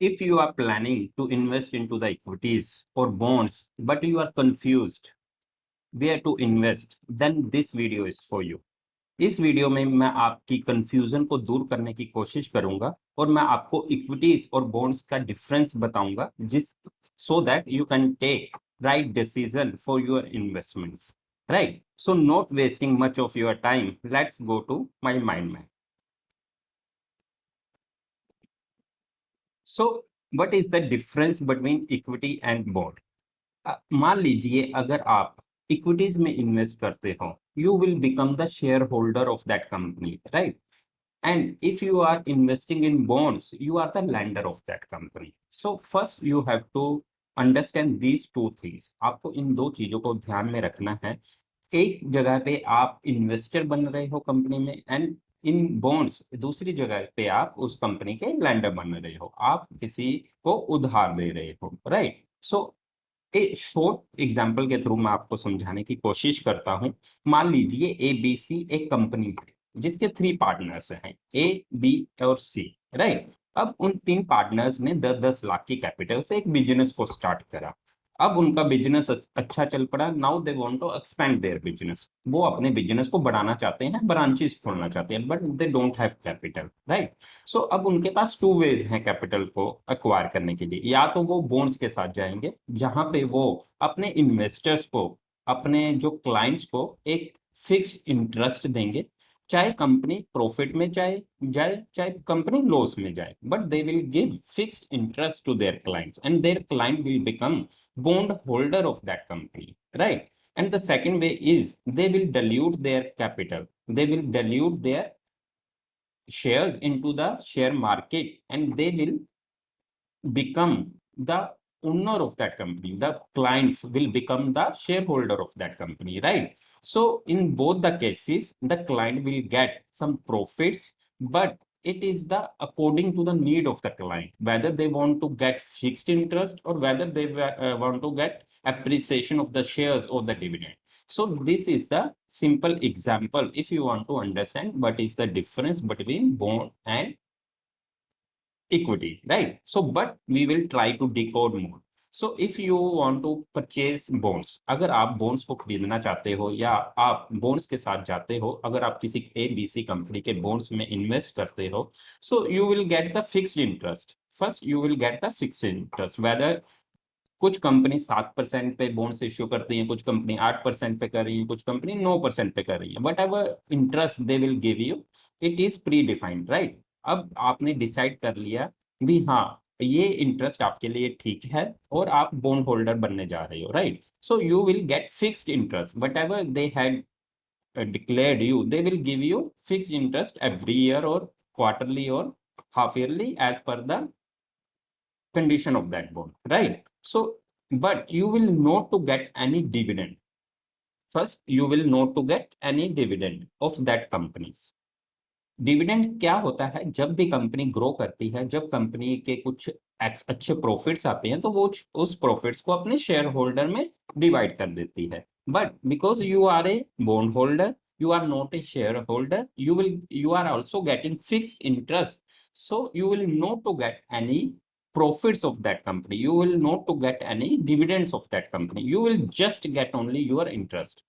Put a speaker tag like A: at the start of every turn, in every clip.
A: If you are planning to invest into the equities or bonds, but you are confused where to invest, then this video is for you. इस video में मैं आपकी confusion को दूर करने की कोशिश करूंगा और मैं आपको इक्विटीज और बॉन्ड्स का डिफरेंस बताऊंगा जिस so that you can take right decision for your investments, right? So not wasting much of your time, let's go to my mind map. So what is the difference between equity and bond? मान लीजिए अगर आप equities में invest करते हो, you will become the shareholder of that company, right? And if you are investing in bonds, you are the lender of that company. So first you have to understand these two things. आपको इन दो चीजों को ध्यान में रखना है. एक जगह पे आप इन्वेस्टर बन रहे हो कंपनी में, एंड इन बॉन्ड्स दूसरी जगह पे आप उस कंपनी के लैंडर बन रहे हो, आप किसी को उधार दे रहे हो, राइट? सो एक शॉर्ट एग्जाम्पल के थ्रू मैं आपको समझाने की कोशिश करता हूं. मान लीजिए ABC एक कंपनी है जिसके 3 पार्टनर्स हैं, A, B और C, राइट? अब उन 3 पार्टनर्स ने 10-10 लाख की कैपिटल से एक बिजनेस को स्टार्ट करा. अब उनका बिजनेस अच्छा चल पड़ा. Now they want to expand their business. वो अपने बिजनेस को बढ़ाना चाहते हैं, ब्रांचेस खोलना चाहते हैं, but they don't have capital, right? So अब उनके पास 2 वेज हैं कैपिटल को एक्वायर करने के लिए. या तो वो बॉन्ड्स के साथ जाएंगे जहां पे वो अपने इन्वेस्टर्स को, अपने जो क्लाइंट्स को एक फिक्स्ड इंटरेस्ट देंगे, चाहे कंपनी प्रॉफिट में जाए जाए चाहे कंपनी लॉस में जाए, but they will give fixed interest to their clients and their client will become bond holder of that company, right? And the second way is they will dilute their capital, they will dilute their shares into the share market, and they will become the owner of that company. The clients will become the shareholder of that company, right? So in both the cases, the client will get some profits, but it is the according to the need of the client, whether they want to get fixed interest or whether they want to get appreciation of the shares or the dividend. So this is the simple example if you want to understand what is the difference between bond and equity, right? So but we will try to decode more. So if you want to purchase bonds, अगर आप bonds को खरीदना चाहते हो या आप bonds के साथ जाते हो, अगर आप किसी ABC कंपनी के bonds में इन्वेस्ट करते हो, so you will get the fixed interest. First you will get the fixed interest, whether कुछ कंपनी 7% पे बॉन्ड्स इश्यू करती हैं, कुछ कंपनी 8% पे कर रही है, कुछ कंपनी 9% पे कर रही है. What ever interest they will give you, it is pre defined, right? अब आपने डिसाइड कर लिया भी हाँ ये इंटरेस्ट आपके लिए ठीक है और आप बॉन्ड होल्डर बनने जा रहे हो, right? So you will get fixed interest. What ever they had declared you, they will give you fixed interest every year or quarterly or half yearly as per the condition of that bond, right? So but you will not to get any dividend. First you will not to get any dividend of that companies. Dividend क्या होता है? जब भी company grow करती है, जब company के कुछ अच्छे प्रॉफिट्स आते हैं, तो वो उस प्रॉफिट्स को अपने शेयर होल्डर में डिवाइड कर देती है. But because you are a bondholder, you are not a shareholder, you are also getting fixed interest, so you will not to get any profits of that company, you will not to get any dividends of that company, you will just get only your interest.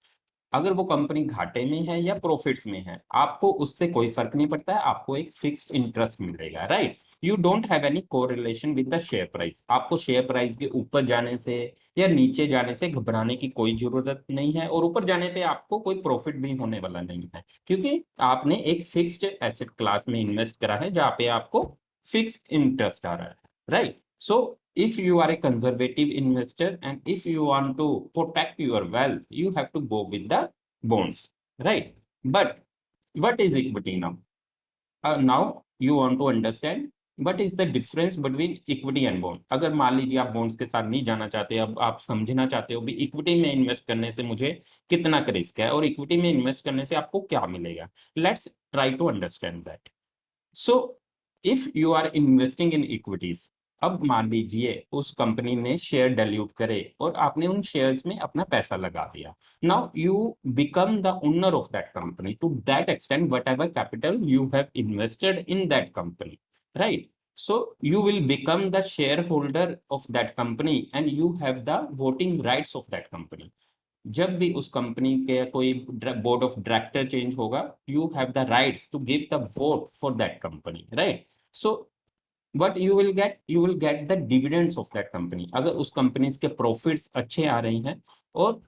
A: अगर वो company घाटे में है या profits में है, आपको उससे कोई फर्क नहीं पड़ता है, आपको एक फिक्स्ड इंटरेस्ट मिलेगा, right? You don't have any correlation with the share price. आपको शेयर प्राइस के ऊपर जाने से या नीचे जाने से घबराने की कोई जरूरत नहीं है, और ऊपर जाने पे आपको कोई प्रॉफिट भी होने वाला नहीं है, क्योंकि आपने एक फिक्स्ड एसेट क्लास में इन्वेस्ट करा है जहाँ पे आपको फिक्स्ड इंटरेस्ट आ रहा है, right? So if you are a conservative investor and if you want to protect your wealth, you have to go with the bonds, right? But what is equity now? Now you want to understand what is the difference between equity and bond. अगर मान लीजिए आप bonds के साथ नहीं जाना चाहते, अब आप समझना चाहते हो भी इक्विटी में इन्वेस्ट करने से मुझे कितना का रिस्क है और इक्विटी में इन्वेस्ट करने से आपको क्या मिलेगा. Let's try to understand that. So if you are investing in equities, अब मान लीजिए उस कंपनी ने शेयर डाइल्यूट करे और आपने उन शेयर्स में अपना पैसा लगा दिया. Now you become the owner of that company to that extent whatever capital you have invested in that company, right? So you will become the shareholder of that company and you have the voting rights of that company. जब भी उस company के कोई board of director change होगा, you have the rights to give the vote for that company, right? So what you will get the dividends of that company. अगर उस company के profits अच्छे आ रहे हैं और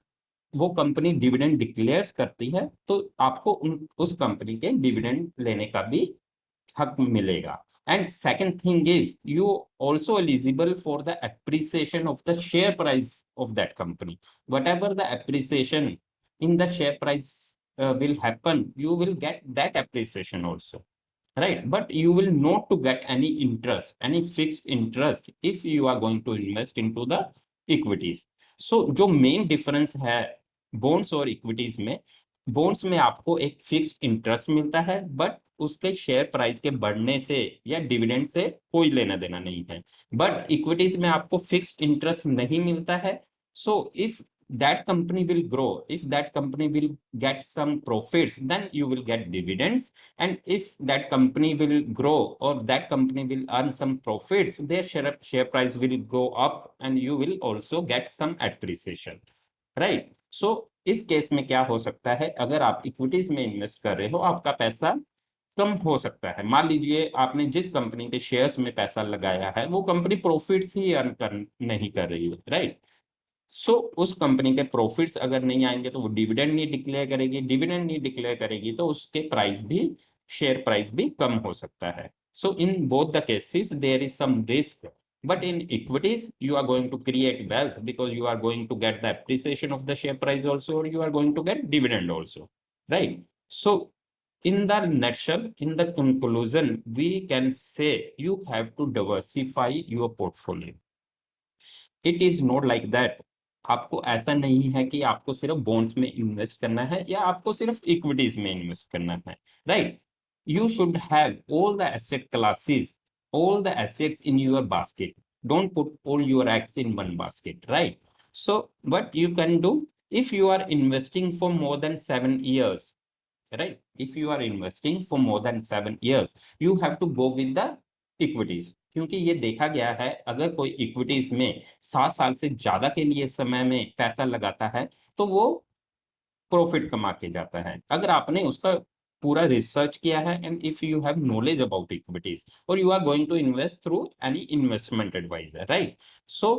A: वो कंपनी डिविडेंड डिक्लेयर्स करती है, तो आपको उस कंपनी के डिविडेंड लेने का भी हक मिलेगा. And second thing is you also eligible for the appreciation of the share price of that company. Whatever the appreciation in the share price will happen, you will get that appreciation also, right? But you will not to get any interest, any fixed interest if you are going to invest into the equities. So जो main difference है bonds और equities में, bonds में आपको एक fixed interest मिलता है, but उसके शेयर प्राइस के बढ़ने से या डिविडेंड से कोई लेना देना नहीं है. बट इक्विटीज में आपको फिक्स्ड इंटरेस्ट नहीं मिलता है. So if that company will grow, if that company will get some profits, then you will get dividends. And if that company will grow or that company will earn some profits, their share price will go up and you will also get some appreciation, right? So इस case में क्या हो सकता है, अगर आप equities में invest कर रहे हो, आपका पैसा कम हो सकता है. मान लीजिए आपने जिस कंपनी के शेयर्स में पैसा लगाया है वो कंपनी प्रॉफिट्स ही अर्न नहीं कर रही है, राइट? सो उस कंपनी के प्रॉफिट्स अगर नहीं आएंगे तो वो डिविडेंड नहीं डिक्लेयर करेगी, डिविडेंड नहीं डिक्लेयर करेगी तो उसके प्राइस भी, शेयर प्राइस भी कम हो सकता है. So in both the cases there is some risk, but in equities you are going to create wealth because you are going to get the appreciation of the share price also, or you are going to get dividend also, right? So in the nutshell, in the conclusion, we can say you have to diversify your portfolio. It is not like that. आपको ऐसा नहीं है कि आपको सिर्फ bonds में invest करना है या आपको सिर्फ इक्विटीज में इन्वेस्ट करना है, right? You should have all the asset classes, all the assets in your basket. Don't put all your eggs in one basket, right? So what you can do, if you are investing for more than 7 years, right? If you are investing for more than 7 years, you have to go with the equities. क्योंकि ये देखा गया है अगर कोई equities में 7 साल से ज्यादा के लिए समय में पैसा लगाता है तो वो प्रॉफिट कमा के जाता है. अगर आपने उसका पूरा रिसर्च किया है and if you have knowledge about equities और you are going to invest through any investment advisor, right? So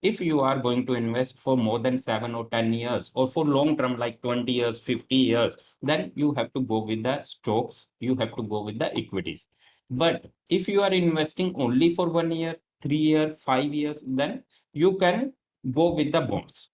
A: if you are going to invest for more than 7 or 10 years or for long term like 20 years 50 years, then you have to go with the stocks, you have to go with the equities. But if you are investing only for 1 year 3 year 5 years, then you can go with the bonds,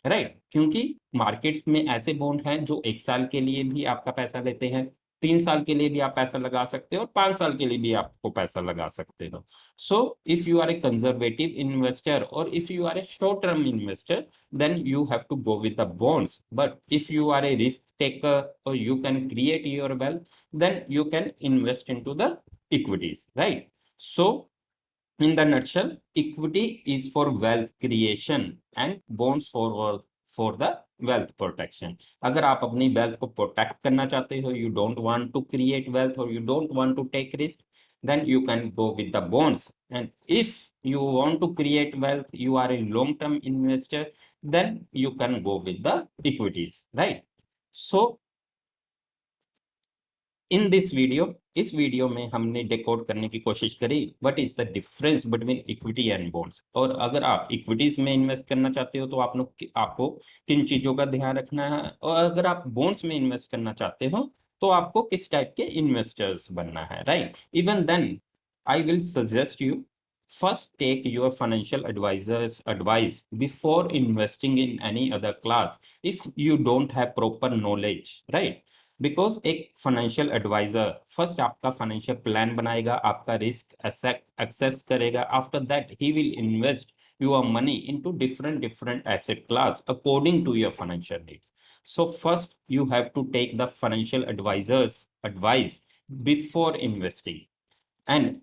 A: right? क्योंकि markets में ऐसे bond हैं जो 1 साल के लिए भी आपका पैसा लेते हैं, 3 साल के लिए भी आप पैसा लगा सकते हो और 5 साल के लिए भी आपको पैसा लगा सकते हो. So if you are a conservative investor और if you are a short term investor, then you have to go with the bonds. But if you are a risk taker और you can create your wealth, then you can invest into the equities, right? So in the nutshell, equity is for wealth creation and bonds for the wealth protection. अगर आप अपनी wealth को protect करना चाहते हो, you don't want to create wealth or you don't want to take risk, then you can go with the bonds. And if you want to create wealth, you are a long-term investor, then you can go with the equities, right? So in this video, इस video में हमने decode करने की कोशिश करी what is the difference between equity and bonds. और अगर आप इक्विटीज में इन्वेस्ट करना चाहते हो तो आपको किन चीजों का ध्यान रखना है, और अगर आप बॉन्ड्स में इन्वेस्ट करना चाहते हो तो आपको किस टाइप के इन्वेस्टर्स बनना है, right? Even then I will suggest you first take your financial advisor's advice before investing in any other class if you don't have proper knowledge, right? Because एक फाइनेंशियल एडवाइजर फर्स्ट आपका financial plan बनाएगा, आपका risk assess करेगा. After that he will invest your money into different asset class according to your financial needs. So first you have to take the financial advisor's advice before investing. And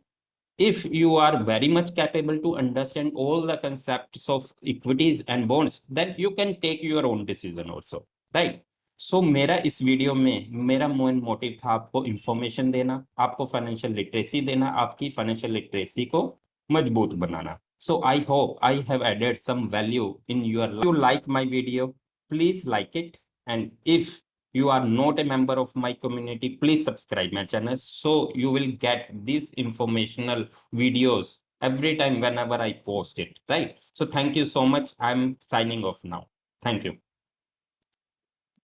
A: if you are very much capable to understand all the concepts of equities and bonds, then you can take your own decision also, right? सो मेरा इस video में मेरा main motive था आपको information देना, आपको financial literacy देना, आपकी फाइनेंशियल लिटरेसी को मजबूत बनाना. So I hope I have added some value in your life. You like my video, please like it. And if you are not a member of my community, please subscribe my channel so you will get these informational videos every time whenever I post it, right? So thank you so much. I'm signing off now. Thank you.